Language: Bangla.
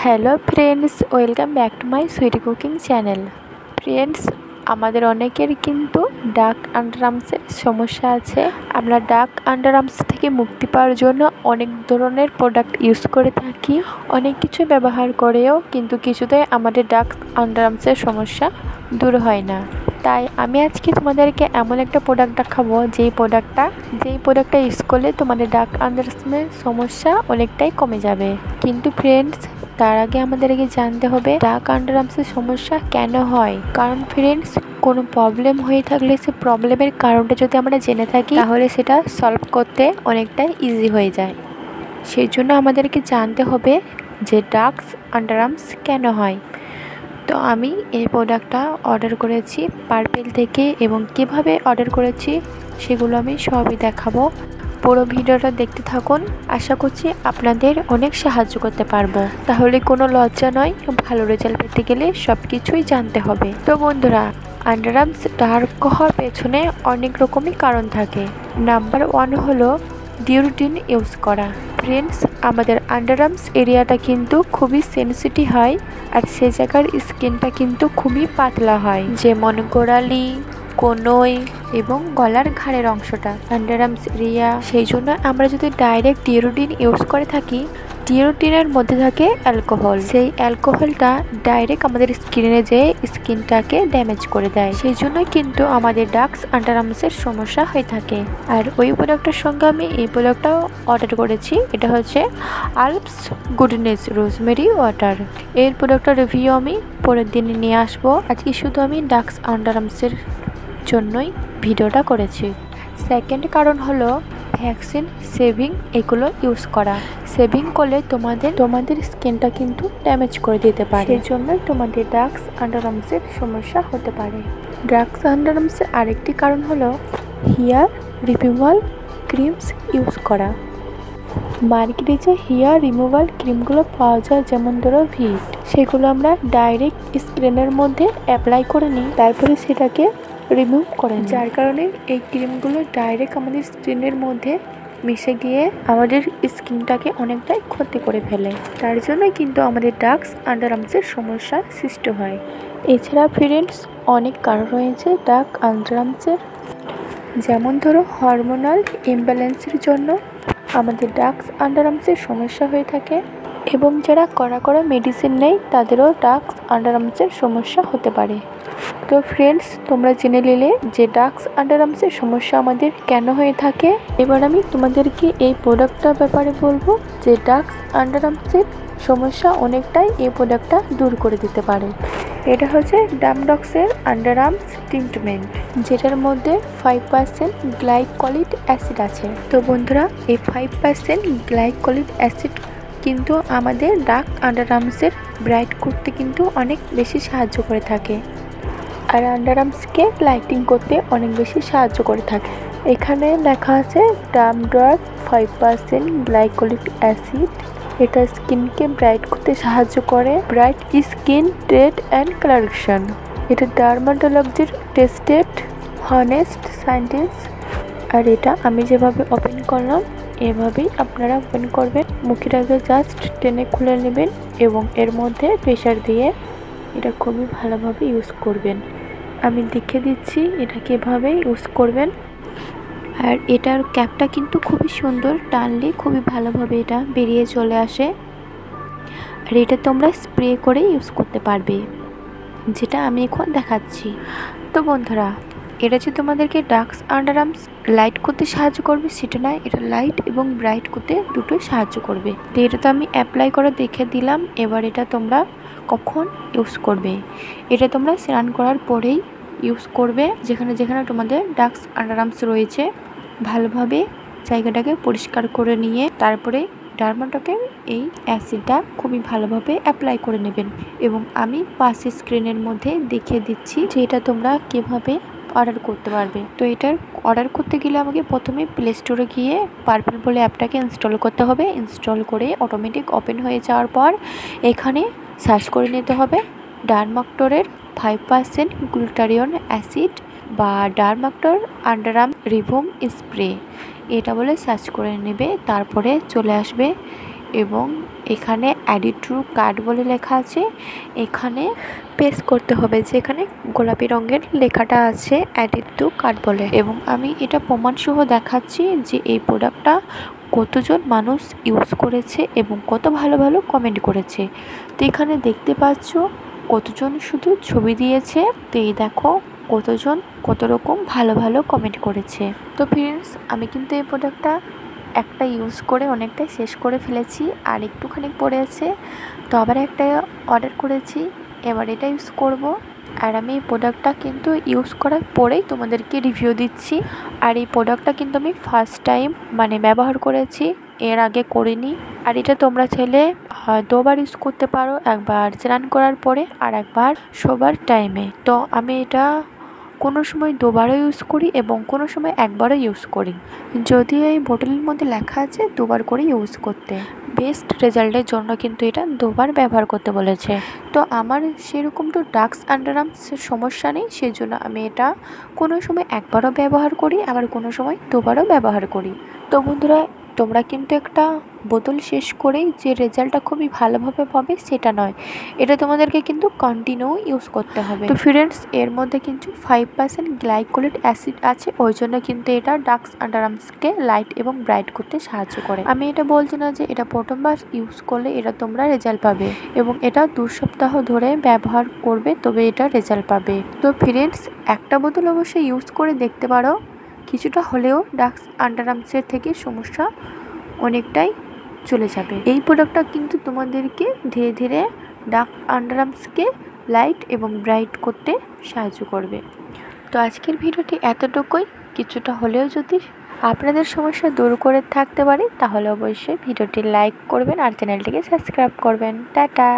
Hello friends, welcome back to my sweet cooking channel. Friends, আমাদের অনেকের কিন্তু ডার্ক আন্ডারআর্মসের সমস্যা আছে। আমরা ডার্ক আন্ডারআর্মস থেকে মুক্তি পাওয়ার জন্য অনেক ধরনের প্রোডাক্ট ইউজ করে থাকি, অনেক কিছু ব্যবহার করেও কিন্তু কিছুতেই আমাদের ডার্ক আন্ডারআর্মসের সমস্যা দূর হয় না। তাই আমি আজকে তোমাদেরকে এমন একটা প্রোডাক্ট দেখাবো যেই প্রোডাক্টটা ইউজ করলে তোমাদের ডার্ক আন্ডারআর্মসের সমস্যা অনেকটাই কমে যাবে। কিন্তু ফ্রেন্ডস, তার আগে আমাদেরকে জানতে হবে ডার্ক আন্ডারআর্মসের সমস্যা কেন হয়। কারণ ফ্রেন্ডস, কোনো প্রবলেম হয়ে থাকলে সে প্রবলেমের কারণটা যদি আমরা জেনে থাকি তাহলে সেটা সলভ করতে অনেকটাই ইজি হয়ে যায়। সেই জন্য আমাদেরকে জানতে হবে যে ডার্ক আন্ডারআর্মস কেন হয়। তো আমি এই প্রোডাক্টটা অর্ডার করেছি পার্পেল থেকে, এবং কিভাবে অর্ডার করেছি সেগুলো আমি সবই দেখাবো। পুরো ভিডিওটা দেখতে থাকুন, আশা করছি আপনাদের অনেক সাহায্য করতে পারবো। তাহলে কোনো লজ্জা নয়, ভালো রেজাল্ট পেতে গেলে সব কিছুই জানতে হবে। তো বন্ধুরা, আন্ডারআর্মস ডার্ক হওয়ার পেছনে অনেক রকমই কারণ থাকে। নাম্বার 1 হলো ডিওডোরেন্ট ইউজ করা। ফ্রেন্ডস, আমাদের আন্ডারআর্মস এরিয়াটা কিন্তু খুবই সেনসিটিভ হয়, আর সে জায়গার স্কিনটা কিন্তু খুবই পাতলা হয়, যেমন গোড়ালি, কোনোই এবং গলার ঘাড়ের অংশটা আন্ডারআর্মস এরিয়া। সেই জন্য আমরা যদি ডাইরেক্ট ডিওডোরেন্ট ইউজ করে থাকি, ডিওডোরেন্টের মধ্যে থাকে অ্যালকোহল। সেই অ্যালকোহলটা ডাইরেক্ট আমাদের স্কিনে যেয়ে স্কিনটাকে ড্যামেজ করে দেয়। সেই জন্যই কিন্তু আমাদের ডার্ক আন্ডারআর্মসের সমস্যা হয়ে থাকে। আর ওই প্রোডাক্টের সঙ্গে আমি এই প্রোডাক্টটাও অর্ডার করেছি। এটা হচ্ছে আলপস গুডনেস রোজমেরি ওয়াটার। এর প্রোডাক্টের রিভিউ আমি পরের দিনে নিয়ে আসবো। আজকে শুধু আমি ডার্ক আন্ডারআর্মসের জন্যই ভিডিওটা করেছি। সেকেন্ড কারণ হলো ভ্যাকসিন, শেভিং এগুলো ইউজ করা। শেভিং করলে তোমাদের স্কিনটা কিন্তু ড্যামেজ করে দিতে পারে, সেই জন্যই তোমাদের ডার্ক আন্ডারআর্মসের সমস্যা হতে পারে। ডার্ক আন্ডারআর্মসের আরেকটি কারণ হলো হেয়ার রিমুভাল ক্রিমস ইউজ করা। মার্কেটে যে হেয়ার রিমুভাল ক্রিমগুলো পাওয়া যায়, যেমন ধরো ভিট, সেগুলো আমরা ডাইরেক্ট স্কিনের মধ্যে অ্যাপ্লাই করে নিই, তারপরে সেটাকে রিমুভ করে নিই। যার কারণে এই ক্রিমগুলো ডাইরেক্ট আমাদের স্কিনের মধ্যে মিশে গিয়ে আমাদের স্কিনটাকে অনেকটাই ক্ষতি করে ফেলে। তার জন্যই কিন্তু আমাদের ডার্ক আন্ডারআর্মসের সমস্যা সৃষ্টি হয়। এছাড়া ফ্রেন্ডস, অনেক কারণ রয়েছে ডার্ক আন্ডারআর্মসের, যেমন ধরো হরমোনাল ইমব্যালেন্সের জন্য আমাদের ডার্ক আন্ডারআর্মসের সমস্যা হয়ে থাকে, এবং যারা কড়া মেডিসিন নেয় তাদেরও ডার্ক আন্ডারআর্মসের সমস্যা হতে পারে। তো ফ্রেন্ডস, তোমরা জেনে নিলে যে ডার্ক আন্ডারআর্মসের সমস্যা আমাদের কেন হয়ে থাকে। এবার আমি তোমাদেরকে এই প্রোডাক্টটার ব্যাপারে বলবো যে ডার্ক আন্ডারআর্মসের সমস্যা অনেকটাই এই প্রোডাক্টটা দূর করে দিতে পারে। এটা হচ্ছে ডামডক্সের আন্ডারআর্মস ট্রিটমেন্ট, যেটার মধ্যে 5% গ্লাইকোলিক অ্যাসিড আছে। তো বন্ধুরা, এই 5% গ্লাইকোলিক অ্যাসিড কিন্তু আমাদের ডার্ক আন্ডারআর্মসের ব্রাইট করতে কিন্তু অনেক বেশি সাহায্য করে থাকে, আর আন্ডারআর্মসকে লাইটিং করতে অনেক বেশি সাহায্য করে থাকে। এখানে লেখা আছে ডামড্রপ 5% গ্লাইকোলিক অ্যাসিড। এটা স্কিনকে ব্রাইট করতে সাহায্য করে, bright skin treat and correction. এটা ডার্মাটোলজির টেস্টেড হনেস্ট সায়েন্টিস্ট। আর এটা আমি যেভাবে ওপেন করলাম এভাবেই আপনারা ওপেন করবেন। মুখটাকে জাস্ট টেনে খুলে নেবেন এবং এর মধ্যে প্রেসার দিয়ে এটা খুবই ভালোভাবে ইউজ করবেন। আমি দেখে দিচ্ছি এটা কীভাবে ইউজ করবেন। আর এটার ক্যাপটা কিন্তু খুবই সুন্দর, টানলে খুবই ভালোভাবে এটা বেরিয়ে চলে আসে। আর এটা তোমরা স্প্রে করে ইউজ করতে পারবে, যেটা আমি এখন দেখাচ্ছি। তো বন্ধুরা, এটা যে তোমাদেরকে ডার্ক আন্ডারআর্মস লাইট করতে সাহায্য করবে সেটা নয়, এটা লাইট এবং ব্রাইট করতে দুটোই সাহায্য করবে। তো এটা তো আমি অ্যাপ্লাই করে দেখে দিলাম। এবার এটা তোমরা কখন ইউজ করবে, এটা তোমরা স্নান করার পরেই ইউজ করবে। যেখানে যেখানে তোমাদের ডার্ক আন্ডারআর্মস রয়েছে ভালোভাবে জায়গাটাকে পরিষ্কার করে নিয়ে তারপরে ডার্মাটকের এই অ্যাসিডটা খুবই ভালোভাবে অ্যাপ্লাই করে নেবেন। এবং আমি পাশে স্ক্রিনের মধ্যে দেখিয়ে দিচ্ছি যে এটা তোমরা কীভাবে অর্ডার করতে পারবে। তো এটার অর্ডার করতে গেলে আমাকে প্রথমে প্লে স্টোরে গিয়ে পার্পল বলে অ্যাপটাকে ইনস্টল করতে হবে। ইনস্টল করে অটোমেটিক ওপেন হয়ে যাওয়ার পর এখানে সার্চ করে নিতে হবে ডার্মাক্টরের 5% গ্লুটারিয়ন অ্যাসিড বা ডার্মাক্টর আন্ডারআর্ম রিভুম স্প্রে, এটা বলে সার্চ করে নেবে। তারপরে চলে আসবে এবং এখানে অ্যাডিট টু কার্ট বলে লেখা আছে, এখানে পেস্ট করতে হবে যেখানে গোলাপি রঙের লেখাটা আছে অ্যাডিট টু কার্ট বলে। এবং আমি এটা প্রমাণসহ দেখাচ্ছি যে এই প্রোডাক্টটা কতজন মানুষ ইউজ করেছে এবং কত ভালো ভালো কমেন্ট করেছে। তো এখানে দেখতে পাচ্ছ কতজন শুধু ছবি দিয়েছে, তো এই দেখো কতজন কত রকম ভালো ভালো কমেন্ট করেছে। তো ফ্রেন্ডস, আমি কিন্তু এই প্রোডাক্টটা একটা ইউজ করে অনেকটাই শেষ করে ফেলেছি, আর একটুখানি পড়ে আছে, তো আবার একটা অর্ডার করেছি, এবার এটা ইউজ করব। আর আমি এই প্রোডাক্টটা কিন্তু ইউজ করার পরেই তোমাদেরকে রিভিউ দিচ্ছি। আর এই প্রোডাক্টটা কিন্তু আমি ফার্স্ট টাইম ব্যবহার করেছি, এর আগে করিনি। আর এটা তোমরা চাইলে দুবার ইউজ করতে পারো, একবার স্নান করার পরে আর একবার শোবার টাইমে। তো আমি এটা কোনো সময় দুবারও ইউজ করি এবং কোনো সময় একবারও ইউজ করি, যদিও এই বোতলের মধ্যে লেখা আছে দুবার করে ইউজ করতে। বেস্ট রেজাল্টের জন্য কিন্তু এটা দুবার ব্যবহার করতে বলেছে। তো আমার সেরকম তো ডার্কস আন্ডারআর্মসের সমস্যা নেই, সেজন্য আমি এটা কোনো সময় একবারও ব্যবহার করি, আবার কোনো সময় দুবারও ব্যবহার করি। তো বন্ধুরা, তোমরা কিন্তু একটা বোতল শেষ করেই যে রেজাল্টটা খুবই ভালোভাবে পাবে সেটা নয়, এটা তোমাদেরকে কিন্তু কন্টিনিউ ইউজ করতে হবে। তো ফ্রেন্ডস, এর মধ্যে কিন্তু 5% গ্লাইকোলিক অ্যাসিড আছে, ওই জন্য কিন্তু এটা ডার্কস আন্ডারআর্মসকে লাইট এবং ব্রাইট করতে সাহায্য করে। আমি এটা বলছি না যে এটা প্রথমবার ইউজ করলে এটা তোমরা রেজাল্ট পাবে, এবং এটা 2 সপ্তাহ ধরে ব্যবহার করবে তবে এটা রেজাল্ট পাবে। তো ফ্রেন্ডস, একটা বোতল অবশ্যই ইউজ করে দেখতে পারো, কিছুটা হলেও ডার্কস আন্ডারআর্মসের থেকে সমস্যা অনেকটাই চলে যাবে। এই প্রোডাক্টটা কিন্তু তোমাদেরকে ধীরে ধীরে ডার্ক আন্ডারআর্মসকে লাইট এবং ব্রাইট করতে সাহায্য করবে। তো আজকের ভিডিওটি এতটুকুই, কিছুটা হলেও যদি আপনাদের সমস্যা দূর করে থাকতে পারি তাহলে অবশ্যই ভিডিওটি লাইক করবেন আর চ্যানেলটিকে সাবস্ক্রাইব করবেন। টাটা।